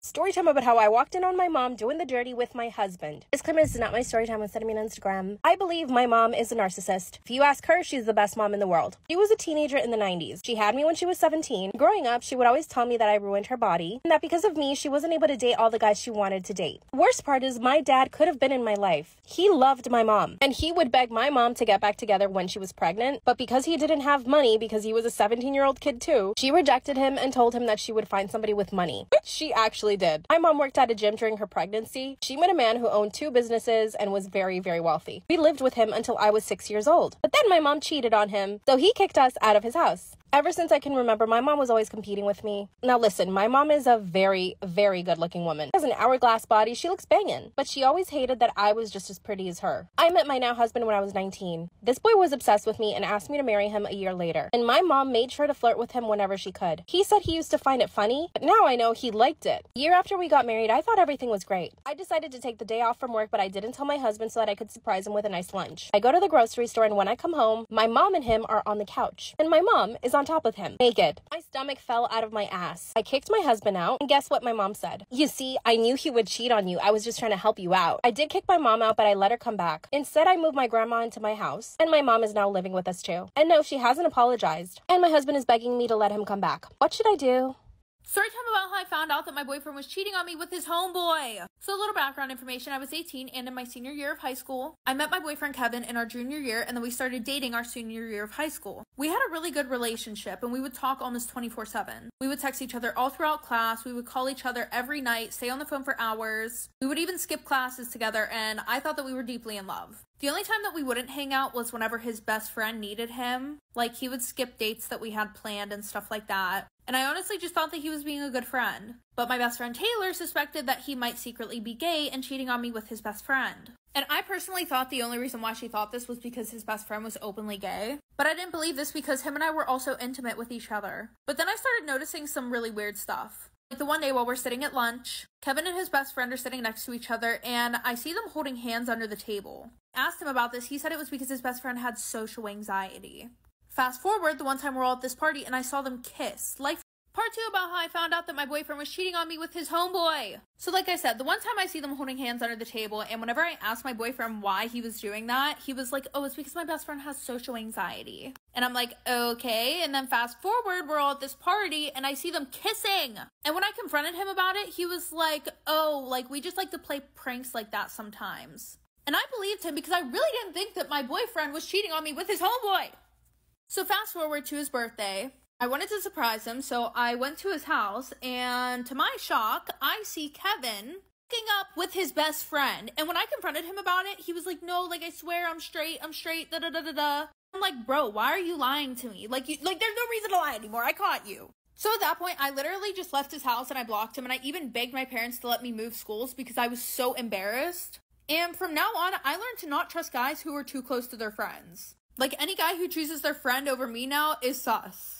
Story time about how I walked in on my mom doing the dirty with my husband. Disclaimer, this is not my story time when sending me on Instagram. I believe my mom is a narcissist. If you ask her, she's the best mom in the world. She was a teenager in the 90s. She had me when she was 17. Growing up, she would always tell me that I ruined her body, and that because of me, she wasn't able to date all the guys she wanted to date. The worst part is my dad could have been in my life. He loved my mom, and he would beg my mom to get back together when she was pregnant, but because he didn't have money, because he was a 17-year-old kid too, she rejected him and told him that she would find somebody with money, which she actually did. My mom worked at a gym during her pregnancy. She met a man who owned 2 businesses and was very, very wealthy. We lived with him until I was 6 years old. But then my mom cheated on him, so he kicked us out of his house. Ever since I can remember, my mom was always competing with me. Now listen, my mom is a very, very good-looking woman. She has an hourglass body. She looks banging. But she always hated that I was just as pretty as her. I met my now husband when I was 19. This boy was obsessed with me and asked me to marry him a year later. And my mom made sure to flirt with him whenever she could. He said he used to find it funny, but now I know he liked it. A year after we got married, I thought everything was great. I decided to take the day off from work, but I didn't tell my husband so that I could surprise him with a nice lunch. I go to the grocery store, and when I come home, my mom and him are on the couch. And my mom is on top of him, naked. My stomach fell out of my ass. I kicked my husband out, and guess what my mom said? You see, I knew he would cheat on you. I was just trying to help you out. I did kick my mom out, but I let her come back. Instead, I moved my grandma into my house, and my mom is now living with us too. And no, she hasn't apologized. And my husband is begging me to let him come back. What should I do? Story time about how I found out that my boyfriend was cheating on me with his homeboy. So a little background information, I was 18 and in my senior year of high school. I met my boyfriend Kevin in our junior year, and then we started dating our senior year of high school. We had a really good relationship and we would talk almost 24/7. We would text each other all throughout class. We would call each other every night, stay on the phone for hours. We would even skip classes together, and I thought that we were deeply in love. The only time that we wouldn't hang out was whenever his best friend needed him. Like, he would skip dates that we had planned and stuff like that. And I honestly just thought that he was being a good friend. But my best friend Taylor suspected that he might secretly be gay and cheating on me with his best friend. And I personally thought the only reason why she thought this was because his best friend was openly gay. But I didn't believe this because him and I were also intimate with each other. But then I started noticing some really weird stuff. Like the one day while we're sitting at lunch, Kevin and his best friend are sitting next to each other, and I see them holding hands under the table. I asked him about this. He said it was because his best friend had social anxiety. Fast forward, the one time we're all at this party and I saw them kiss. Like, part 2 about how I found out that my boyfriend was cheating on me with his homeboy. So like I said, the one time I see them holding hands under the table, and whenever I asked my boyfriend why he was doing that, he was like, oh, it's because my best friend has social anxiety. And I'm like, okay. And then fast forward, we're all at this party and I see them kissing. And when I confronted him about it, he was like, oh, like we just like to play pranks like that sometimes. And I believed him because I really didn't think that my boyfriend was cheating on me with his homeboy. So fast forward to his birthday. I wanted to surprise him, so I went to his house, and to my shock, I see Kevin hooking up with his best friend. And when I confronted him about it, he was like, no, like, I swear I'm straight, da-da-da-da-da. I'm like, bro, why are you lying to me? Like, there's no reason to lie anymore. I caught you. So at that point, I literally just left his house and I blocked him, and I even begged my parents to let me move schools because I was so embarrassed. And from now on, I learned to not trust guys who are too close to their friends. Like, any guy who chooses their friend over me now is sus.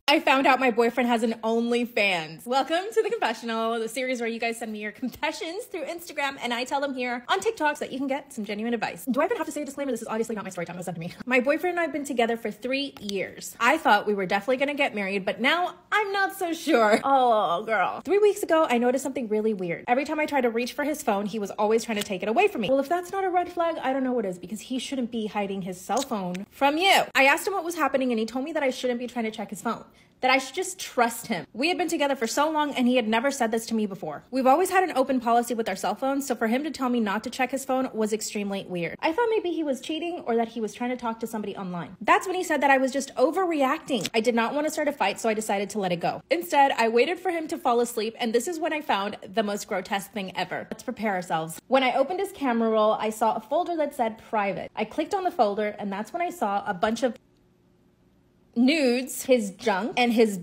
I found out my boyfriend has an OnlyFans. Welcome to The Confessional, the series where you guys send me your confessions through Instagram and I tell them here on TikTok so that you can get some genuine advice. Do I even have to say a disclaimer? This is obviously not my story time. It was sent to me. My boyfriend and I have been together for 3 years. I thought we were definitely gonna get married, but now I'm not so sure. Oh, girl. 3 weeks ago, I noticed something really weird. Every time I tried to reach for his phone, he was always trying to take it away from me. Well, if that's not a red flag, I don't know what is, because he shouldn't be hiding his cell phone from you. I asked him what was happening and he told me that I shouldn't be trying to check his phone, that I should just trust him. We had been together for so long and he had never said this to me before. We've always had an open policy with our cell phones, so for him to tell me not to check his phone was extremely weird. I thought maybe he was cheating or that he was trying to talk to somebody online. That's when he said that I was just overreacting. I did not want to start a fight, so I decided to let it go. Instead, I waited for him to fall asleep, and this is when I found the most grotesque thing ever. Let's prepare ourselves. When I opened his camera roll, I saw a folder that said private. I clicked on the folder, and that's when I saw a bunch of nudes, his junk, and his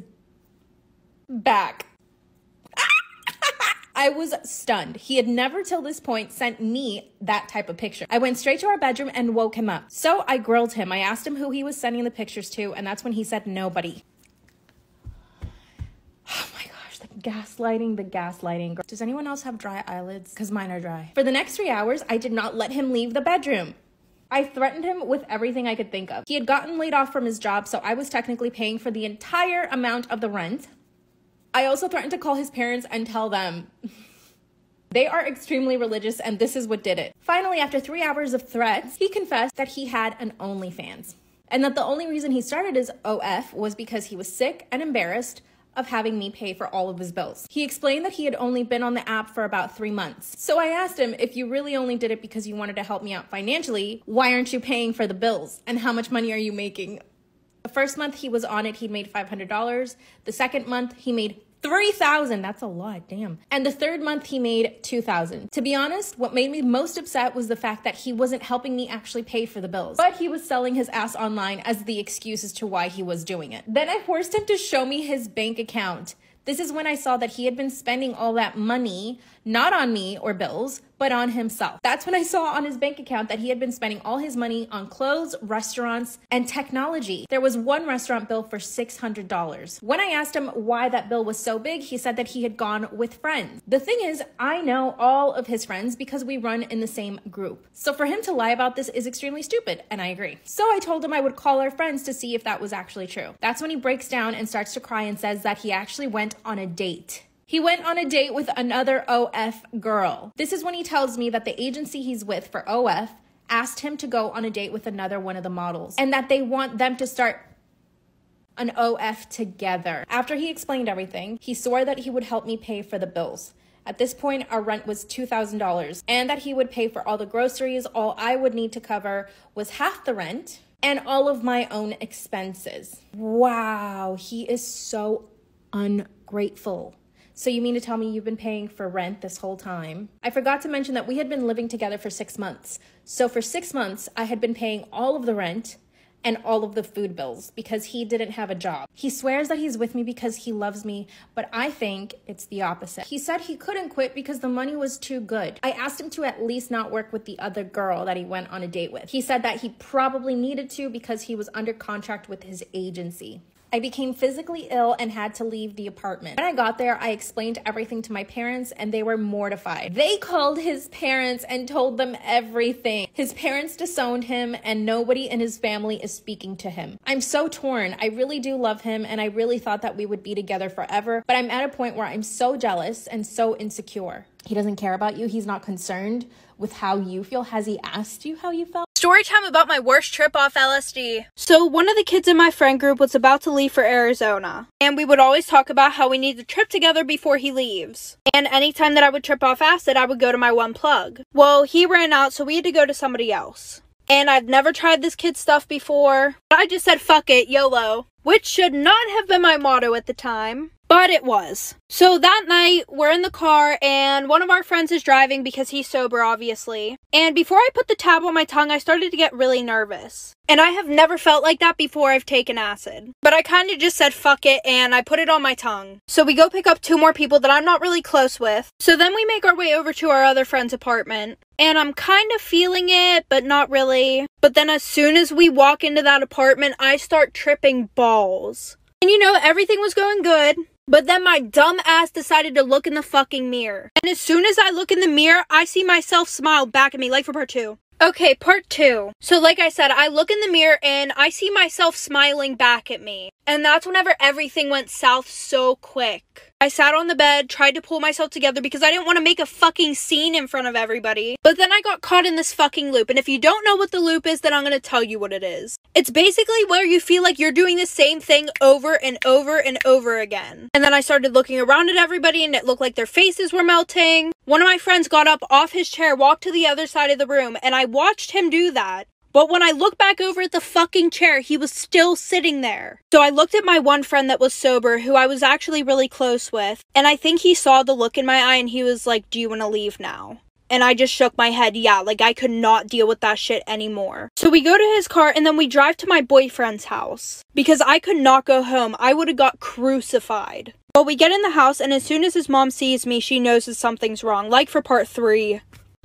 back. I was stunned. He had never till this point sent me that type of picture. I went straight to our bedroom and woke him up. So I grilled him. I asked him who he was sending the pictures to, and that's when he said nobody. Oh my gosh, the gaslighting. Does anyone else have dry eyelids? Because mine are dry. For the next 3 hours, I did not let him leave the bedroom. I threatened him with everything I could think of. He had gotten laid off from his job, so I was technically paying for the entire amount of the rent. I also threatened to call his parents and tell them. They are extremely religious, and this is what did it. Finally, after 3 hours of threats, he confessed that he had an OnlyFans, and that the only reason he started his OF was because he was sick and embarrassed of having me pay for all of his bills. He explained that he had only been on the app for about 3 months. So I asked him, if you really only did it because you wanted to help me out financially, why aren't you paying for the bills? And how much money are you making? The first month he was on it, he'd made $500. The second month, he made $3,000. That's a lot, damn. And the third month he made $2,000. To be honest, what made me most upset was the fact that he wasn't helping me actually pay for the bills, but he was selling his ass online as the excuse as to why he was doing it. Then I forced him to show me his bank account. This is when I saw that he had been spending all that money, not on me or bills, but on himself. That's when I saw on his bank account that he had been spending all his money on clothes, restaurants, and technology. There was one restaurant bill for $600. When I asked him why that bill was so big, he said that he had gone with friends. The thing is, I know all of his friends because we run in the same group. So for him to lie about this is extremely stupid, and I agree. So I told him I would call our friends to see if that was actually true. That's when he breaks down and starts to cry and says that he actually went on a date. He went on a date with another OF girl. This is when he tells me that the agency he's with for OF asked him to go on a date with another one of the models and that they want them to start an OF together. After he explained everything, he swore that he would help me pay for the bills. At this point, our rent was $2,000 and that he would pay for all the groceries. All I would need to cover was half the rent and all of my own expenses. Wow, he is so ungrateful. So you mean to tell me you've been paying for rent this whole time? I forgot to mention that we had been living together for 6 months. So for 6 months, I had been paying all of the rent and all of the food bills because he didn't have a job. He swears that he's with me because he loves me, but I think it's the opposite. He said he couldn't quit because the money was too good. I asked him to at least not work with the other girl that he went on a date with. He said that he probably needed to because he was under contract with his agency. I became physically ill and had to leave the apartment. When I got there, I explained everything to my parents and they were mortified. They called his parents and told them everything. His parents disowned him and nobody in his family is speaking to him. I'm so torn. I really do love him and I really thought that we would be together forever, but I'm at a point where I'm so jealous and so insecure. He doesn't care about you. He's not concerned with how you feel. Has he asked you how you felt? Story time about my worst trip off LSD. So one of the kids in my friend group was about to leave for Arizona. And we would always talk about how we need to trip together before he leaves. And anytime that I would trip off acid, I would go to my one plug. Well, he ran out, so we had to go to somebody else. And I've never tried this kid's stuff before. I just said, fuck it, YOLO. Which should not have been my motto at the time. But it was. So that night, we're in the car, and one of our friends is driving because he's sober, obviously. And before I put the tab on my tongue, I started to get really nervous. And I have never felt like that before I've taken acid. But I kind of just said, fuck it, and I put it on my tongue. So we go pick up 2 more people that I'm not really close with. So then we make our way over to our other friend's apartment. And I'm kind of feeling it, but not really. But then as soon as we walk into that apartment, I start tripping balls. And you know, everything was going good. But then my dumb ass decided to look in the fucking mirror. And as soon as I look in the mirror, I see myself smile back at me, like for part 2. Okay, part 2. So like I said, I look in the mirror and I see myself smiling back at me. And that's whenever everything went south so quick. I sat on the bed, tried to pull myself together because I didn't want to make a fucking scene in front of everybody. But then I got caught in this fucking loop. And if you don't know what the loop is, then I'm going to tell you what it is. It's basically where you feel like you're doing the same thing over and over and over again. And then I started looking around at everybody and it looked like their faces were melting. One of my friends got up off his chair, walked to the other side of the room, and I watched him do that. But when I looked back over at the fucking chair, he was still sitting there. So I looked at my one friend that was sober, who I was actually really close with, and I think he saw the look in my eye and he was like, do you want to leave now? And I just shook my head, yeah, like I could not deal with that shit anymore. So we go to his car and then we drive to my boyfriend's house. Because I could not go home. I would have got crucified. Well, we get in the house and as soon as his mom sees me, she knows that something's wrong. Like for part 3.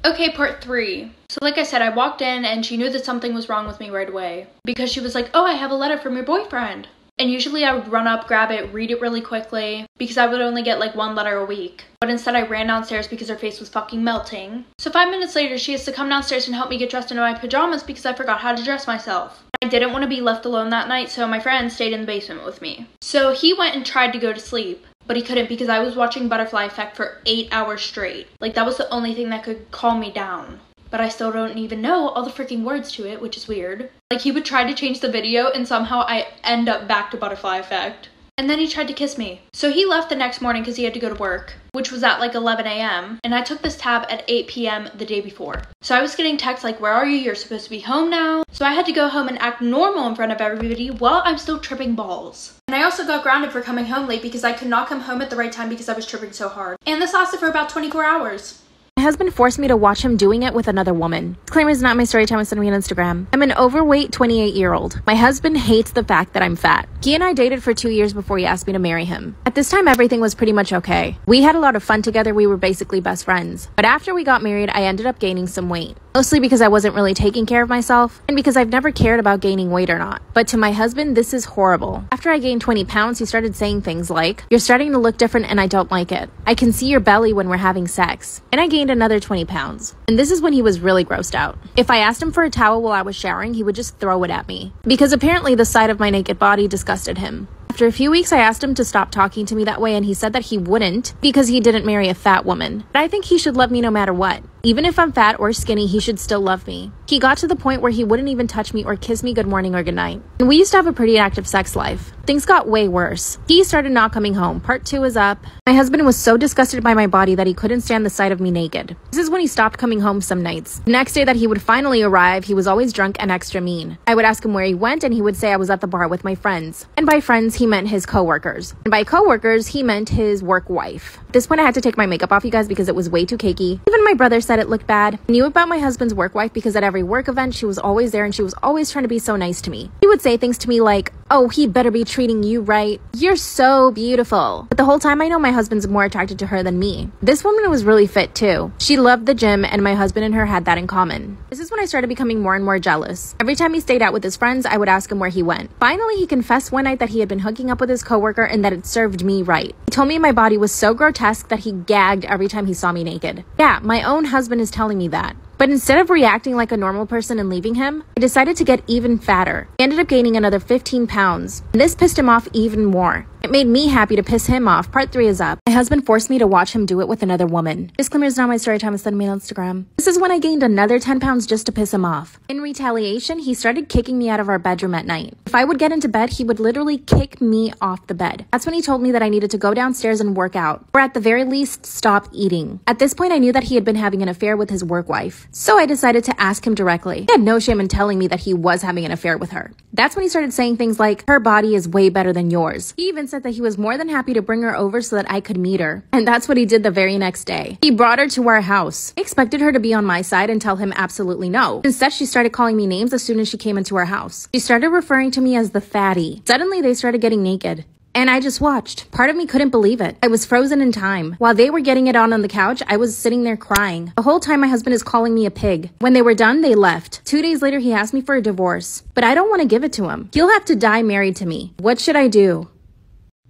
Okay, part 3. So like I said, I walked in and she knew that something was wrong with me right away. Because she was like, oh, I have a letter from your boyfriend. And usually I would run up, grab it, read it really quickly. Because I would only get like 1 letter a week. But instead I ran downstairs because her face was fucking melting. So 5 minutes later, she has to come downstairs and help me get dressed into my pajamas because I forgot how to dress myself. I didn't want to be left alone that night, so my friend stayed in the basement with me. So he went and tried to go to sleep. but he couldn't because I was watching Butterfly Effect for 8 hours straight. Like, that was the only thing that could calm me down. But I still don't even know all the freaking words to it, which is weird. Like, he would try to change the video and somehow I end up back to Butterfly Effect. And then he tried to kiss me. So he left the next morning because he had to go to work, which was at like 11 a.m. And I took this tab at 8 p.m. the day before. So I was getting texts like, where are you? You're supposed to be home now. So I had to go home and act normal in front of everybody while I'm still tripping balls. And I also got grounded for coming home late because I could not come home at the right time because I was tripping so hard. And this lasted for about 24 hours. My husband forced me to watch him doing it with another woman. Disclaimer is not my story time, send me on Instagram. I'm an overweight 28-year-old. My husband hates the fact that I'm fat. He and I dated for 2 years before he asked me to marry him. At this time, everything was pretty much okay. We had a lot of fun together, we were basically best friends. But after we got married, I ended up gaining some weight. Mostly because I wasn't really taking care of myself, and because I've never cared about gaining weight or not. But to my husband, this is horrible. After I gained 20 pounds, he started saying things like, "You're starting to look different and I don't like it. I can see your belly when we're having sex." And I gained another 20 pounds. And this is when he was really grossed out. If I asked him for a towel while I was showering, he would just throw it at me. Because apparently the sight of my naked body disgusted him. After a few weeks, I asked him to stop talking to me that way, and he said that he wouldn't because he didn't marry a fat woman. But I think he should love me no matter what. Even if I'm fat or skinny, he should still love me. He got to the point where he wouldn't even touch me or kiss me good morning or good night. And we used to have a pretty active sex life. Things got way worse. He started not coming home. Part 2 is up. My husband was so disgusted by my body that he couldn't stand the sight of me naked. This is when he stopped coming home some nights. The next day that he would finally arrive, he was always drunk and extra mean. I would ask him where he went, and he would say I was at the bar with my friends. And by friends, he meant his coworkers. And by coworkers, he meant his work wife. At this point, I had to take my makeup off, you guys, because it was way too cakey. Even my brother said it looked bad. I knew about my husband's work wife because at every work event, she was always there and she was always trying to be so nice to me. He would say things to me like, "Oh, he better be treating you right. You're so beautiful." But the whole time, I know my husband's more attracted to her than me. This woman was really fit too. She loved the gym, and my husband and her had that in common. This is when I started becoming more and more jealous. Every time he stayed out with his friends, I would ask him where he went. Finally, he confessed one night that he had been hooking up with his coworker and that it served me right. He told me my body was so grotesque that he gagged every time he saw me naked. Yeah, my own husband is telling me that. But instead of reacting like a normal person and leaving him, I decided to get even fatter. He ended up gaining another 15 pounds. And this pissed him off even more. It made me happy to piss him off. Part 3 is up. My husband forced me to watch him do it with another woman. Disclaimer is not my story time, send me on Instagram. This is when I gained another 10 pounds just to piss him off. In retaliation, he started kicking me out of our bedroom at night. If I would get into bed, he would literally kick me off the bed. That's when he told me that I needed to go downstairs and work out, or at the very least, stop eating. At this point, I knew that he had been having an affair with his work wife. So I decided to ask him directly. He had no shame in telling me that he was having an affair with her. That's when he started saying things like, "Her body is way better than yours." He even said that he was more than happy to bring her over so that I could meet her. And that's what he did the very next day. He brought her to our house. I expected her to be on my side and tell him absolutely no. Instead, she started calling me names as soon as she came into our house. She started referring to me as the fatty. Suddenly, they started getting naked. And I just watched. Part of me couldn't believe it. I was frozen in time. While they were getting it on the couch, I was sitting there crying. The whole time my husband is calling me a pig. When they were done, they left. 2 days later, he asked me for a divorce. But I don't want to give it to him. He'll have to die married to me. What should I do?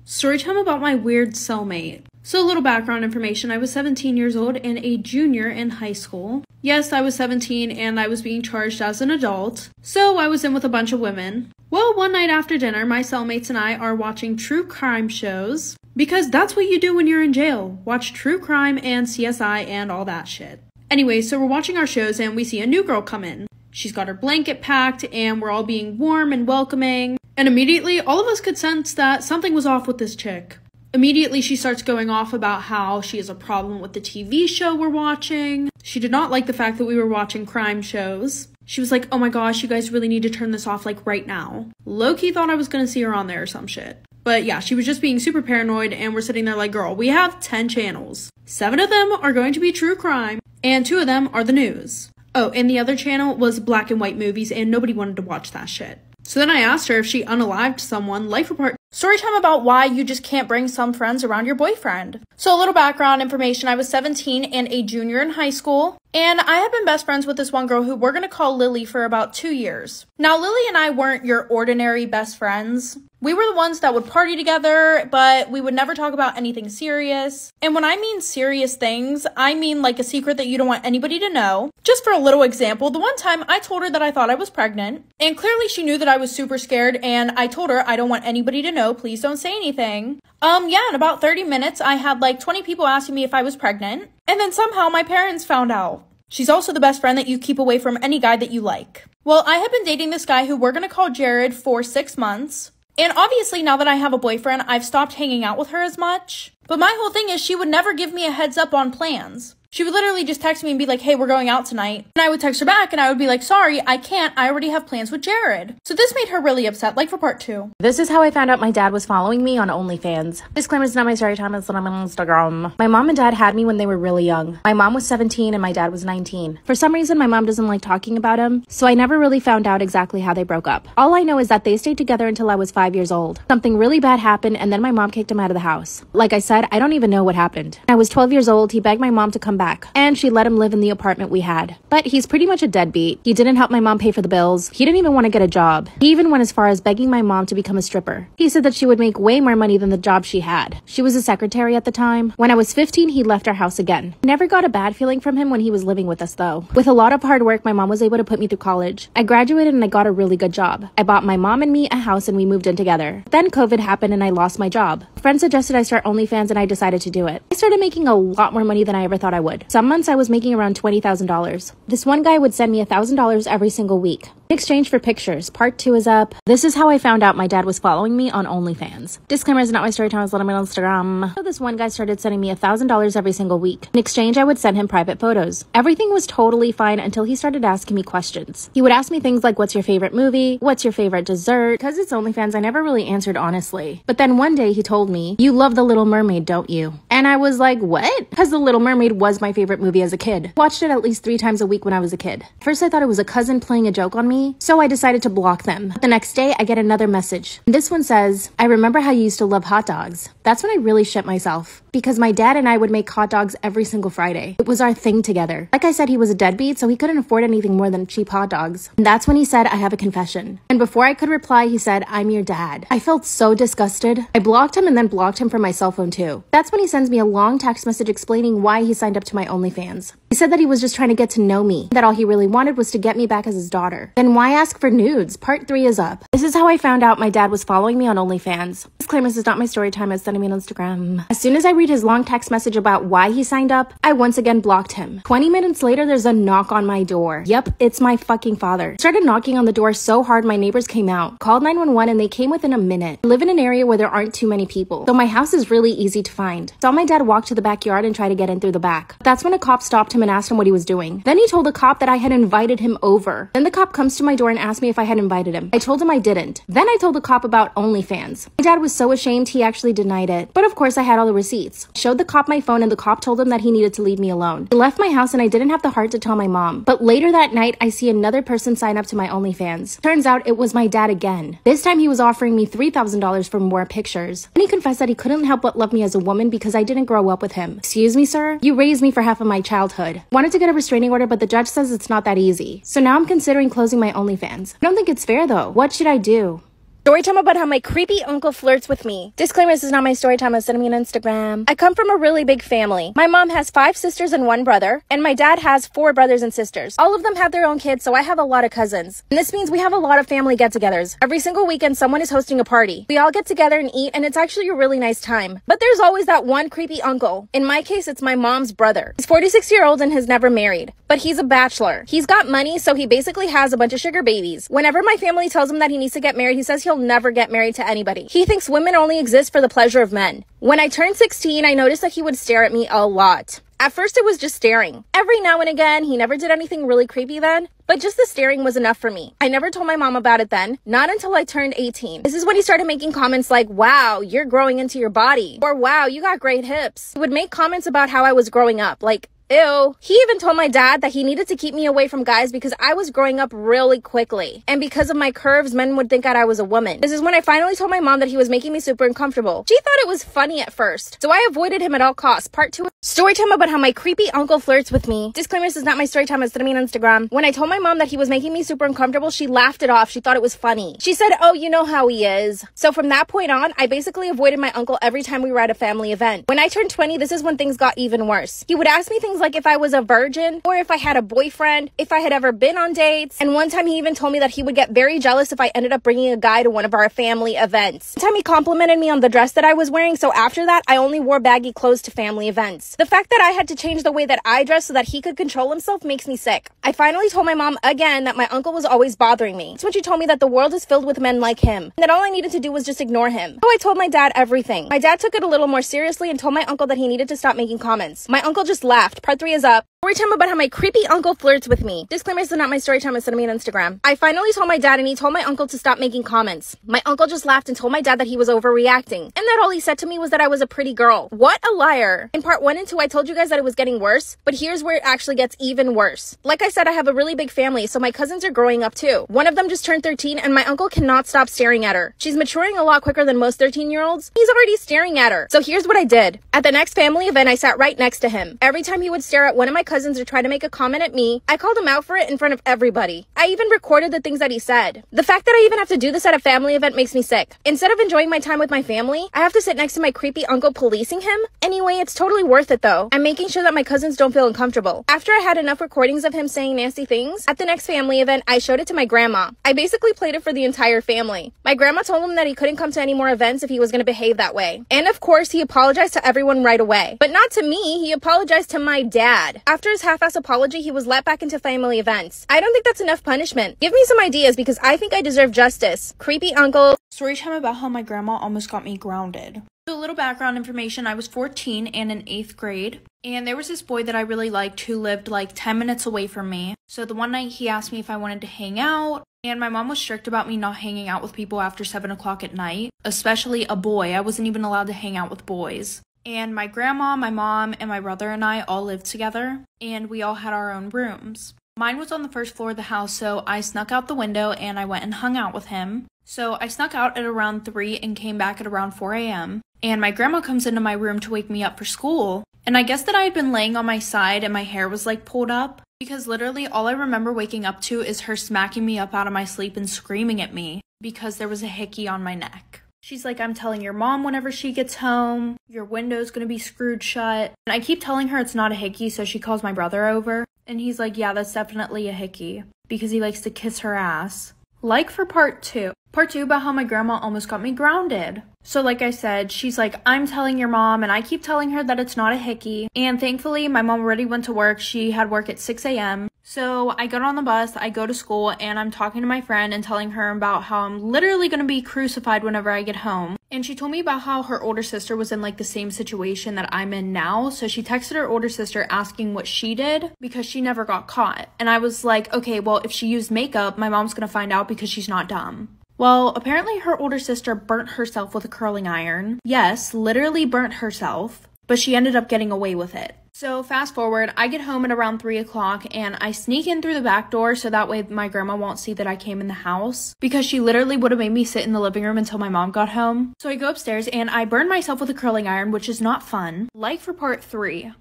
Storytime about my weird cellmate. So a little background information. I was 17 years old and a junior in high school. Yes, I was 17 and I was being charged as an adult. So I was in with a bunch of women. Well, one night after dinner, my cellmates and I are watching true crime shows. Because that's what you do when you're in jail. Watch true crime and CSI and all that shit. Anyway, so we're watching our shows and we see a new girl come in. She's got her blanket packed and we're all being warm and welcoming. And immediately, all of us could sense that something was off with this chick. Immediately, she starts going off about how she has a problem with the TV show we're watching. She did not like the fact that we were watching crime shows. She was like, "Oh my gosh, you guys really need to turn this off like right now." Low-key thought I was gonna see her on there or some shit. But yeah, she was just being super paranoid and we're sitting there like, girl, we have 10 channels. 7 of them are going to be true crime and 2 of them are the news. Oh, and the other channel was black and white movies and nobody wanted to watch that shit. So then I asked her if she unalived someone, life apart. Storytime about why you just can't bring some friends around your boyfriend. So a little background information. I was 17 and a junior in high school. And I had been best friends with this one girl who we're going to call Lily for about 2 years. Now, Lily and I weren't your ordinary best friends. We were the ones that would party together, but we would never talk about anything serious. And when I mean serious things, I mean like a secret that you don't want anybody to know. Just for a little example, the one time I told her that I thought I was pregnant, and clearly she knew that I was super scared, and I told her I don't want anybody to know, please don't say anything. In about 30 minutes, I had like 20 people asking me if I was pregnant, and then somehow my parents found out. She's also the best friend that you keep away from any guy that you like. Well, I have been dating this guy who we're gonna call Jared for 6 months. And obviously, now that I have a boyfriend, I've stopped hanging out with her as much. But my whole thing is she would never give me a heads up on plans. She would literally just text me and be like, hey, we're going out tonight. And I would text her back and I would be like, sorry, I can't. I already have plans with Jared. So this made her really upset, like for part 2. This is how I found out my dad was following me on OnlyFans. Disclaimer, it's not my story time, it's not my Instagram. My mom and dad had me when they were really young. My mom was 17 and my dad was 19. For some reason, my mom doesn't like talking about him, so I never really found out exactly how they broke up. All I know is that they stayed together until I was 5 years old. Something really bad happened and then my mom kicked him out of the house. Like I said, I don't even know what happened. I was 12 years old, he begged my mom to come back, and she let him live in the apartment we had. But he's pretty much a deadbeat. He didn't help my mom pay for the bills. He didn't even want to get a job. He even went as far as begging my mom to become a stripper. He said that she would make way more money than the job she had. She was a secretary at the time. When I was 15, he left our house again. Never got a bad feeling from him when he was living with us though. With a lot of hard work, my mom was able to put me through college. I graduated and I got a really good job. I bought my mom and me a house and we moved in together. Then COVID happened and I lost my job. Friends suggested I start OnlyFans and I decided to do it. I started making a lot more money than I ever thought I would. Some months I was making around $20,000. This one guy would send me $1,000 every single week. In exchange for pictures. Part 2 is up. This is how I found out my dad was following me on OnlyFans. Disclaimer, is not my story time, it's on my Instagram. So this one guy started sending me $1,000 every single week. In exchange, I would send him private photos. Everything was totally fine until he started asking me questions. He would ask me things like, what's your favorite movie? What's your favorite dessert? Because it's OnlyFans, I never really answered honestly. But then one day he told me, you love The Little Mermaid, don't you? And I was like, what? Because The Little Mermaid was my favorite movie as a kid. Watched it at least 3 times a week when I was a kid. First I thought it was a cousin playing a joke on me, so I decided to block them. The next day I get another message. This one says, I remember how you used to love hot dogs. That's when I really shit myself, because my dad and I would make hot dogs every single Friday. It was our thing together. Like I said, he was a deadbeat, so he couldn't afford anything more than cheap hot dogs. And that's when he said, I have a confession. And before I could reply, he said, I'm your dad. I felt so disgusted. I blocked him and then blocked him from my cell phone too. That's when he sends me a long text message explaining why he signed up to my OnlyFans. He said that he was just trying to get to know me, that all he really wanted was to get me back as his daughter. Then why ask for nudes? Part 3 is up. This is how I found out my dad was following me on OnlyFans. Disclaimer, this is not my story time, it's sending me on Instagram. As soon as I read his long text message about why he signed up, I once again blocked him. 20 minutes later, there's a knock on my door. Yep, it's my fucking father. Started knocking on the door so hard my neighbors came out. Called 911 and they came within a minute. I live in an area where there aren't too many people, so my house is really easy to find. Saw my dad walk to the backyard and try to get in through the back. That's when a cop stopped him and asked him what he was doing. Then he told the cop that I had invited him over. Then the cop comes to my door and asked me if I had invited him. I told him I didn't. Then I told the cop about OnlyFans. My dad was so ashamed he actually denied it. But of course I had all the receipts. I showed the cop my phone and the cop told him that he needed to leave me alone. He left my house and I didn't have the heart to tell my mom. But later that night I see another person sign up to my OnlyFans. Turns out it was my dad again. This time he was offering me $3,000 for more pictures. And he confessed that he couldn't help but love me as a woman because I didn't grow up with him. Excuse me, sir? You raised me for half of my childhood. Wanted to get a restraining order, but the judge says it's not that easy. So now I'm considering closing my OnlyFans. I don't think it's fair though. What should I do? Story time about how my creepy uncle flirts with me. Disclaimer, this is not my story time, it's sending me on Instagram. I come from a really big family. My mom has 5 sisters and 1 brother, and my dad has 4 brothers and sisters. All of them have their own kids, so I have a lot of cousins. And this means we have a lot of family get-togethers. Every single weekend, someone is hosting a party. We all get together and eat, and it's actually a really nice time. But there's always that one creepy uncle. In my case, it's my mom's brother. He's 46-year-old and has never married, but he's a bachelor. He's got money, so he basically has a bunch of sugar babies. Whenever my family tells him that he needs to get married, he says he'll never get married to anybody. He thinks women only exist for the pleasure of men. When I turned 16, I noticed that he would stare at me a lot. At first, it was just staring. Every now and again, he never did anything really creepy then, but just the staring was enough for me. I never told my mom about it then, not until I turned 18. This is when he started making comments like, wow, you're growing into your body, or wow, you got great hips. He would make comments about how I was growing up, like, Ew. He even told my dad that he needed to keep me away from guys because I was growing up really quickly. And because of my curves, men would think that I was a woman. This is when I finally told my mom that he was making me super uncomfortable. She thought it was funny at first, so I avoided him at all costs. Part 2. Story time about how my creepy uncle flirts with me. Disclaimer, this is not my story time, it's on Instagram. When I told my mom that he was making me super uncomfortable, she laughed it off. She thought it was funny. She said, oh, you know how he is. So from that point on, I basically avoided my uncle every time we were at a family event. When I turned 20, this is when things got even worse. He would ask me things like if I was a virgin, or if I had a boyfriend, if I had ever been on dates. And one time he even told me that he would get very jealous if I ended up bringing a guy to one of our family events. One time he complimented me on the dress that I was wearing, so after that, I only wore baggy clothes to family events. The fact that I had to change the way that I dressed so that he could control himself makes me sick. I finally told my mom again that my uncle was always bothering me. That's when she told me that the world is filled with men like him, and that all I needed to do was just ignore him. So I told my dad everything. My dad took it a little more seriously and told my uncle that he needed to stop making comments. My uncle just laughed. Part 3 is up. Story time about how my creepy uncle flirts with me. Disclaimer, this is not my story time, it's on Instagram. I finally told my dad and he told my uncle to stop making comments. My uncle just laughed and told my dad that he was overreacting. And that all he said to me was that I was a pretty girl. What a liar. In part 1 and 2, I told you guys that it was getting worse, but here's where it actually gets even worse. Like I said, I have a really big family, so my cousins are growing up too. One of them just turned 13 and my uncle cannot stop staring at her. She's maturing a lot quicker than most 13-year-olds. He's already staring at her. So here's what I did. At the next family event, I sat right next to him. Every time he would stare at one of my cousins or try to make a comment at me, I called him out for it in front of everybody. I even recorded the things that he said. The fact that I even have to do this at a family event makes me sick. Instead of enjoying my time with my family, I have to sit next to my creepy uncle policing him. Anyway, it's totally worth it though. I'm making sure that my cousins don't feel uncomfortable. After I had enough recordings of him saying nasty things, at the next family event, I showed it to my grandma. I basically played it for the entire family. My grandma told him that he couldn't come to any more events if he was going to behave that way. And of course, he apologized to everyone right away. But not to me, he apologized to my dad. After his half-ass apology, he was let back into family events. I don't think that's enough punishment. Give me some ideas because I think I deserve justice. Creepy uncle. Story time about how my grandma almost got me grounded. So a little background information, I was 14 and in 8th grade. And there was this boy that I really liked who lived like 10 minutes away from me. So the one night he asked me if I wanted to hang out. And my mom was strict about me not hanging out with people after 7 o'clock at night. Especially a boy. I wasn't even allowed to hang out with boys. And my grandma, my mom, and my brother and I all lived together. And we all had our own rooms. Mine was on the first floor of the house, so I snuck out the window and I went and hung out with him. So I snuck out at around 3 and came back at around 4 a.m. And my grandma comes into my room to wake me up for school. And I guess that I had been laying on my side and my hair was like pulled up. Because literally all I remember waking up to is her smacking me up out of my sleep and screaming at me because there was a hickey on my neck. She's like, I'm telling your mom whenever she gets home, your window's gonna be screwed shut. And I keep telling her it's not a hickey, so she calls my brother over. And he's like, yeah, that's definitely a hickey. Because he likes to kiss her ass. Like for part 2. Part 2 about how my grandma almost got me grounded. So like I said, she's like, I'm telling your mom, and I keep telling her that it's not a hickey. And thankfully, my mom already went to work. She had work at 6 a.m. So I got on the bus, I go to school, and I'm talking to my friend and telling her about how I'm literally going to be crucified whenever I get home. And she told me about how her older sister was in like the same situation that I'm in now. So she texted her older sister asking what she did because she never got caught. And I was like, okay, well, if she used makeup, my mom's going to find out because she's not dumb. Well, apparently her older sister burnt herself with a curling iron. Yes, literally burnt herself, but she ended up getting away with it. So fast forward, I get home at around 3 o'clock and I sneak in through the back door so that way my grandma won't see that I came in the house because she literally would have made me sit in the living room until my mom got home. So I go upstairs and I burn myself with a curling iron, which is not fun. Like for part 3.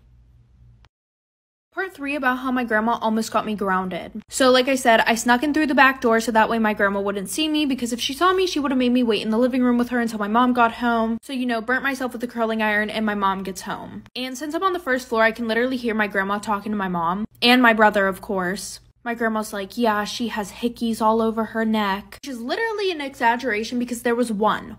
Part 3 about how my grandma almost got me grounded. So like I said, I snuck in through the back door so that way my grandma wouldn't see me because if she saw me, she would have made me wait in the living room with her until my mom got home. So, you know, burnt myself with the curling iron and my mom gets home. And since I'm on the first floor, I can literally hear my grandma talking to my mom and my brother, of course. My grandma's like, yeah, she has hickeys all over her neck, which is literally an exaggeration because there was one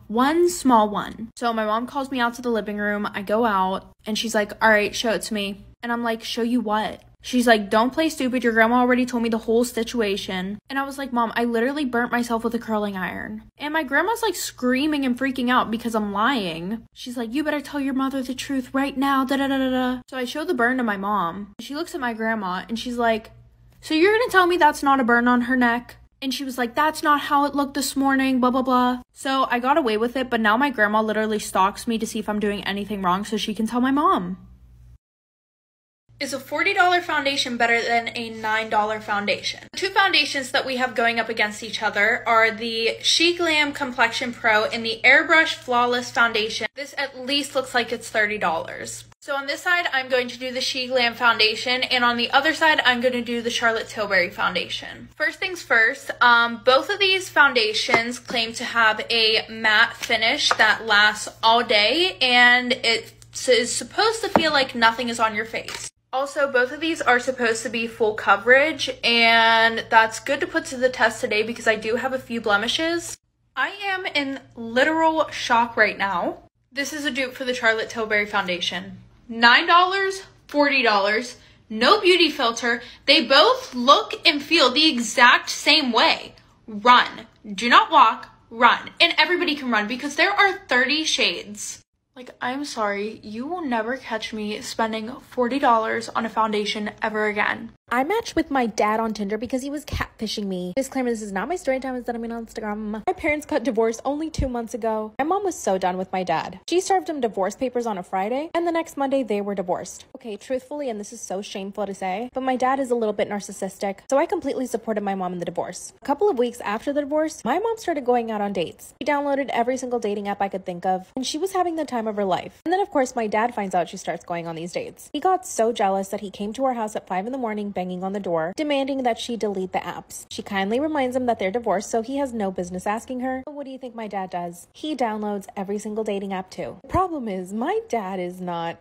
small one. So my mom calls me out to the living room. I go out and she's like, all right, show it to me. And I'm like, show you what? She's like, don't play stupid. Your grandma already told me the whole situation. And I was like, Mom, I literally burnt myself with a curling iron. And my grandma's like screaming and freaking out because I'm lying. She's like, you better tell your mother the truth right now. Da da da da da. So I show the burn to my mom. She looks at my grandma and she's like, so you're gonna tell me that's not a burn on her neck? And she was like, that's not how it looked this morning, blah, blah, blah. So I got away with it, but now my grandma literally stalks me to see if I'm doing anything wrong so she can tell my mom. Is a $40 foundation better than a $9 foundation? The two foundations that we have going up against each other are the She Glam Complexion Pro and the Airbrush Flawless Foundation. This at least looks like it's $30. So on this side, I'm going to do the She Glam foundation, and on the other side, I'm going to do the Charlotte Tilbury foundation. First things first, both of these foundations claim to have a matte finish that lasts all day, and it is supposed to feel like nothing is on your face. Also, both of these are supposed to be full coverage, and that's good to put to the test today because I do have a few blemishes. I am in literal shock right now. This is a dupe for the Charlotte Tilbury foundation. $9, $40, no beauty filter. They both look and feel the exact same way. Run. Do not walk, run. And everybody can run because there are 30 shades. Like, I'm sorry, you will never catch me spending $40 on a foundation ever again. I matched with my dad on Tinder because he was catfishing me. Disclaimer, this is not my story time, it's that I'm on Instagram. My parents got divorced only 2 months ago. My mom was so done with my dad. She served him divorce papers on a Friday, and the next Monday they were divorced. Okay, truthfully, and this is so shameful to say, but my dad is a little bit narcissistic, so I completely supported my mom in the divorce. A couple of weeks after the divorce, my mom started going out on dates. She downloaded every single dating app I could think of, and she was having the time of her life. And then of course my dad finds out she starts going on these dates. He got so jealous that he came to our house at 5 in the morning banging on the door, demanding that she delete the apps. She kindly reminds him that they're divorced, so he has no business asking her. But what do you think my dad does? He downloads every single dating app too. The problem is my dad is not,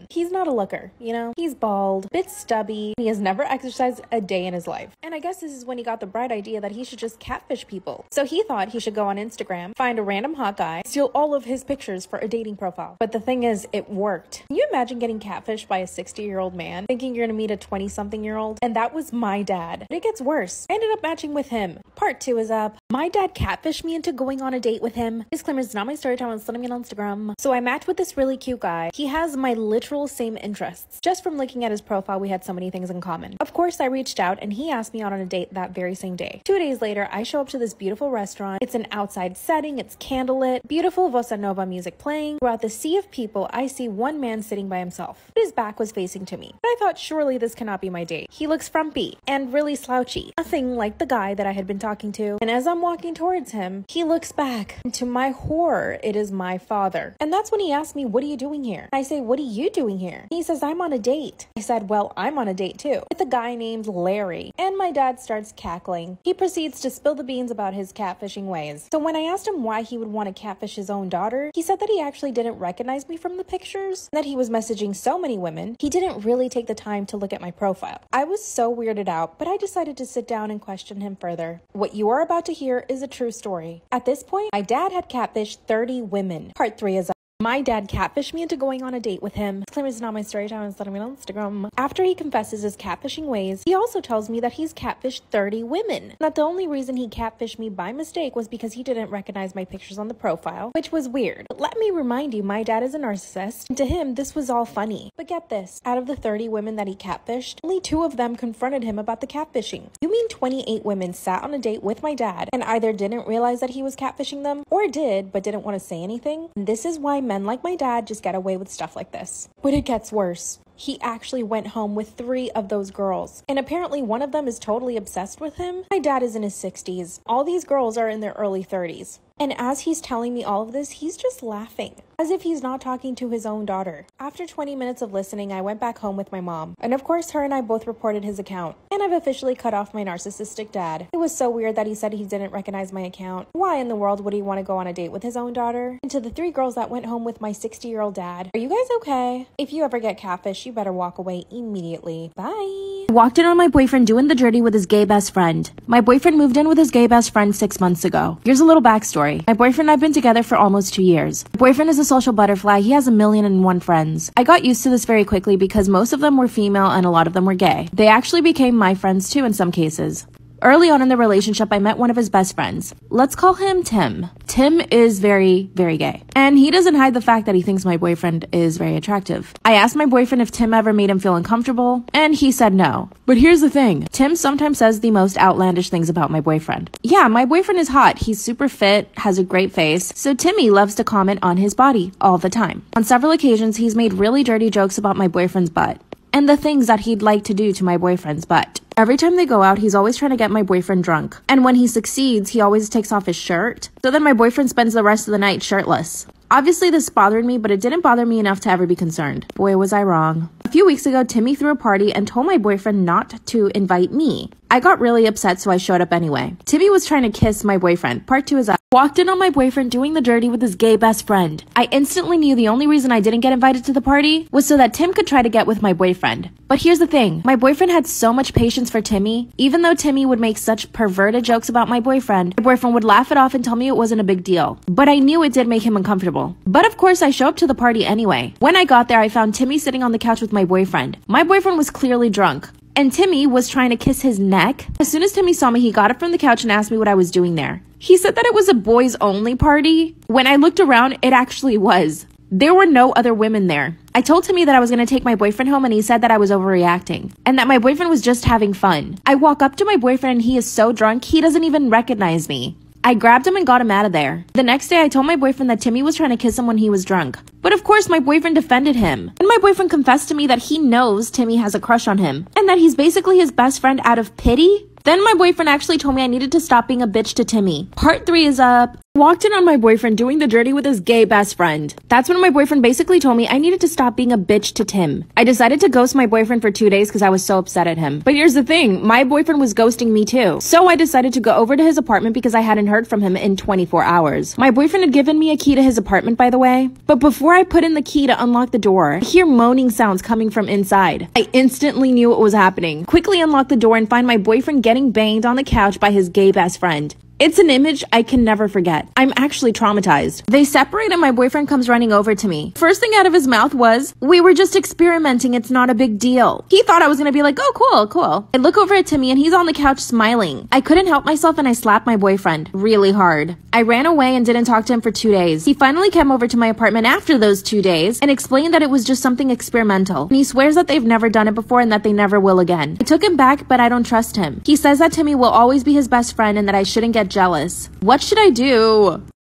he's not a looker, you know? He's bald, bit stubby, he has never exercised a day in his life. And I guess this is when he got the bright idea that he should just catfish people. So he thought he should go on Instagram, find a random hot guy, steal all of his pictures for a dating profile. But the thing is, it worked. Can you imagine getting catfished by a 60-year-old man, thinking you're gonna meet a 20-something-year-old? And that was my dad. But it gets worse. I ended up matching with him. Part 2 is up. My dad catfished me into going on a date with him. Disclaimer, it's not my story time, I'm sending it on Instagram. So I matched with this really cute guy. He has my literal same interests. Just from looking at his profile, we had so many things in common. Of course, I reached out and he asked me out on a date that very same day. 2 days later, I show up to this beautiful restaurant. It's an outside setting, it's candlelit, beautiful bossa nova music playing. Throughout the sea of people, I see one man sitting by himself. His back was facing to me. But I thought, surely this cannot be my date. He looks frumpy and really slouchy. Nothing like the guy that I had been talking to. And as I'm walking towards him, he looks back. And to my horror, it is my father. And that's when he asked me, what are you doing here? I say, what are you doing here? He says, I'm on a date. I said, well, I'm on a date too, with a guy named Larry. And my dad starts cackling. He proceeds to spill the beans about his catfishing ways. So when I asked him why he would want to catfish his own daughter, he said that he actually didn't recognize me from the pictures, that he was messaging so many women, he didn't really take the time to look at my profile. I was so weirded out, but I decided to sit down and question him further. What you are about to hear is a true story. At this point, my dad had catfished 30 women. Part 3 is up. My dad catfished me into going on a date with him. Disclaimer, it's not my story time, it's letting me on Instagram. After he confesses his catfishing ways, he also tells me that he's catfished 30 women. That the only reason he catfished me by mistake was because he didn't recognize my pictures on the profile, which was weird. But let me remind you, my dad is a narcissist, and to him, this was all funny. But get this, out of the 30 women that he catfished, only 2 of them confronted him about the catfishing. You mean 28 women sat on a date with my dad and either didn't realize that he was catfishing them, or did, but didn't want to say anything? And this is why men like my dad just get away with stuff like this. But it gets worse. He actually went home with 3 of those girls, and apparently one of them is totally obsessed with him. My dad is in his 60s. All these girls are in their early 30s. And as he's telling me all of this, he's just laughing, as if he's not talking to his own daughter. After 20 minutes of listening, I went back home with my mom. And of course, her and I both reported his account. And I've officially cut off my narcissistic dad. It was so weird that he said he didn't recognize my account. Why in the world would he want to go on a date with his own daughter? And to the 3 girls that went home with my 60-year-old dad, are you guys okay? If you ever get catfish, you better walk away immediately. Bye. I walked in on my boyfriend doing the dirty with his gay best friend. My boyfriend moved in with his gay best friend 6 months ago. Here's a little backstory. My boyfriend and I have been together for almost 2 years. My boyfriend is a social butterfly. He has 1,000,001 friends. I got used to this very quickly because most of them were female and a lot of them were gay. They actually became my friends too in some cases. Early on in the relationship, I met one of his best friends. Let's call him Tim. Tim is very, very gay. And he doesn't hide the fact that he thinks my boyfriend is very attractive. I asked my boyfriend if Tim ever made him feel uncomfortable, and he said no. But here's the thing. Tim sometimes says the most outlandish things about my boyfriend. Yeah, my boyfriend is hot. He's super fit, has a great face, so Timmy loves to comment on his body all the time. On several occasions, he's made really dirty jokes about my boyfriend's butt. and the things that he'd like to do to my boyfriend's butt. Every time they go out, he's always trying to get my boyfriend drunk. And when he succeeds, he always takes off his shirt. So then my boyfriend spends the rest of the night shirtless. Obviously, this bothered me, but it didn't bother me enough to ever be concerned. Boy, was I wrong. A few weeks ago, Timmy threw a party and told my boyfriend not to invite me. I got really upset, so I showed up anyway. Timmy was trying to kiss my boyfriend. Part 2 is up. Walked in on my boyfriend doing the dirty with his gay best friend. I instantly knew the only reason I didn't get invited to the party was so that Tim could try to get with my boyfriend. But here's the thing. My boyfriend had so much patience for Timmy. Even though Timmy would make such perverted jokes about my boyfriend would laugh it off and tell me it wasn't a big deal. But I knew it did make him uncomfortable. But of course, I show up to the party anyway. When I got there, I found Timmy sitting on the couch with my boyfriend. My boyfriend was clearly drunk, and Timmy was trying to kiss his neck. As soon as Timmy saw me, he got up from the couch and asked me what I was doing there. He said that it was a boys-only party. When I looked around, it actually was. There were no other women there. I told Timmy that I was going to take my boyfriend home, and he said that I was overreacting and that my boyfriend was just having fun. I walk up to my boyfriend and he is so drunk, he doesn't even recognize me. I grabbed him and got him out of there. The next day, I told my boyfriend that Timmy was trying to kiss him when he was drunk. But of course, my boyfriend defended him. And my boyfriend confessed to me that he knows Timmy has a crush on him and that he's basically his best friend out of pity. Then my boyfriend actually told me I needed to stop being a bitch to Timmy. Part 3 is up. Walked in on my boyfriend doing the dirty with his gay best friend. That's when my boyfriend basically told me I needed to stop being a bitch to Tim. I decided to ghost my boyfriend for 2 days because I was so upset at him. But here's the thing, my boyfriend was ghosting me too. So I decided to go over to his apartment because I hadn't heard from him in 24 hours. My boyfriend had given me a key to his apartment, by the way. But before I put in the key to unlock the door, I hear moaning sounds coming from inside. I instantly knew what was happening. Quickly unlocked the door and find my boyfriend getting banged on the couch by his gay best friend. It's an image I can never forget. I'm actually traumatized. They separate and my boyfriend comes running over to me. First thing out of his mouth was, "We were just experimenting, it's not a big deal." He thought I was gonna be like, "Oh, cool." I look over at Timmy and he's on the couch smiling. I couldn't help myself and I slapped my boyfriend really hard. I ran away and didn't talk to him for 2 days. He finally came over to my apartment after those 2 days and explained that it was just something experimental. And he swears that they've never done it before and that they never will again. I took him back, but I don't trust him. He says that Timmy will always be his best friend and that I shouldn't get jealous. What should I do?